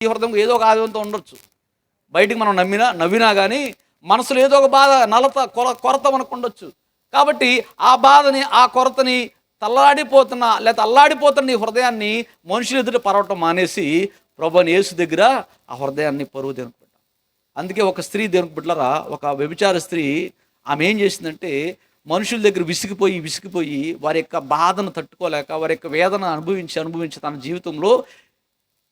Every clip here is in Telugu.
ఈ హృదయం ఏదో ఒక ఆదివంతో ఉండొచ్చు, బయటికి మనం నవ్వినా కానీ మనసులో ఏదో ఒక బాధ, కొరత మనకు ఉండొచ్చు. కాబట్టి ఆ బాధని, ఆ కొరతని అల్లాడిపోతున్న ఈ హృదయాన్ని మనుషులు ఎదుట పరవటం మానేసి ప్రభువైన యేసు దగ్గర ఆ హృదయాన్ని పరువు దేవునికి పెట్టాం. అందుకే ఒక స్త్రీ, దేవునికి బిడ్డలారా, ఒక వ్యభిచార స్త్రీ, ఆమె ఏం చేసిందంటే మనుషుల దగ్గర విసిగిపోయి వారి యొక్క బాధను తట్టుకోలేక, వారి యొక్క వేదన అనుభవించి తన జీవితంలో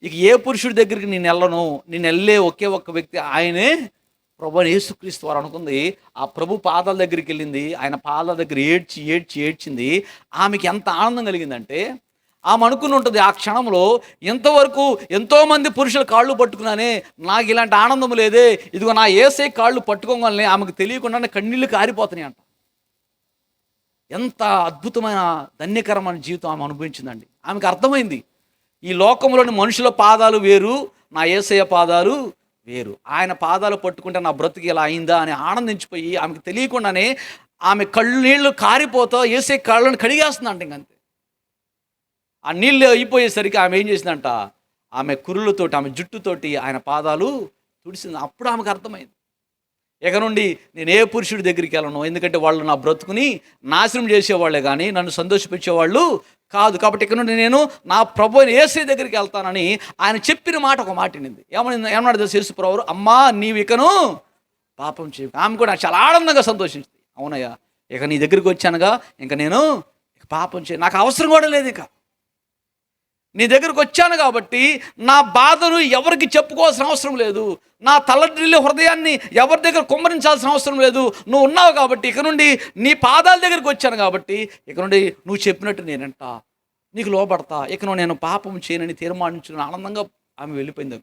ఇక ఏ పురుషుడి దగ్గరికి నేను వెళ్ళే ఒకే ఒక్క వ్యక్తి ఆయనే ప్రభువైన యేసుక్రీస్తు వారు అనుకుంది. ఆ ప్రభు పాదాల దగ్గరికి వెళ్ళింది, ఆయన పాదాల దగ్గర ఏడ్చింది. ఆమెకి ఎంత ఆనందం కలిగిందంటే, ఆమె అనుకుని ఉంటుంది ఆ క్షణంలో, ఎంతవరకు ఎంతోమంది పురుషుల కాళ్ళు పట్టుకున్నానే, నాకు ఇలాంటి ఆనందం లేదే, ఇదిగో నా యేసయ్య కాళ్ళు పట్టుకోగానే ఆమెకు తెలియకుండానే కన్నీళ్ళు కారిపోతున్నాయి అంట. ఎంత అద్భుతమైన ధన్యకరమైన జీవితం ఆమె అనుభవించిందండి. ఆమెకు అర్థమైంది, ఈ లోకంలోని మనుషుల పాదాలు వేరు, నా యేసయ్య పాదాలు వేరు. ఆయన పాదాలు పట్టుకుంటే నా బ్రతుకు ఇలా అయిందా అని ఆనందించిపోయి, ఆమెకు తెలియకుండానే ఆమె నీళ్లు కారిపోతా యేసయ్య కాళ్ళని కడిగేస్తుందంట. ఇంకంతే. ఆ నీళ్ళు అయిపోయేసరికి ఆమె ఏం చేసిందంట, ఆమె కురులతోటి, ఆమె జుట్టుతోటి ఆయన పాదాలు తుడిసింది. అప్పుడు ఆమెకు అర్థమైంది, ఇక నుండి నేను ఏ పురుషుడి దగ్గరికి వెళ్ళను, ఎందుకంటే వాళ్ళు నా బ్రతుకుని నాశనం చేసేవాళ్ళే కానీ నన్ను సంతోషపెట్టేవాళ్ళు కాదు. కాబట్టి ఇక నుండి నేను నా ప్రభువైన యేసయ్య దగ్గరికి వెళ్తానని ఆయన చెప్పిన మాట ఒక మాట వినింది. ఏమన్నాడు తెలుసు యేసు ప్రభువు, అమ్మా నీవు ఇకను పాపం చేయకు. ఆమె కూడా చాలా ఆనందంగా సంతోషించింది. అవునయ్యా, ఇక నీ దగ్గరికి వచ్చానుగా, ఇక నేను పాపం చేయ, నాకు అవసరం కూడా లేదు, ఇక నీ దగ్గరకు వచ్చాను కాబట్టి నా బాధను ఎవరికి చెప్పుకోవాల్సిన అవసరం లేదు, నా తలడిల్లి హృదయాన్ని ఎవరి దగ్గర కుమ్మరించాల్సిన అవసరం లేదు. నువ్వు ఉన్నావు కాబట్టి, ఇక నుండి నీ పాదాల దగ్గరికి వచ్చాను కాబట్టి, ఇక నుండి నువ్వు చెప్పినట్టు నేనంట, నీకు లోబడతా, ఇక నేను పాపం చేయనని తీర్మానించుకుని ఆనందంగా ఆమె వెళ్ళిపోయింది.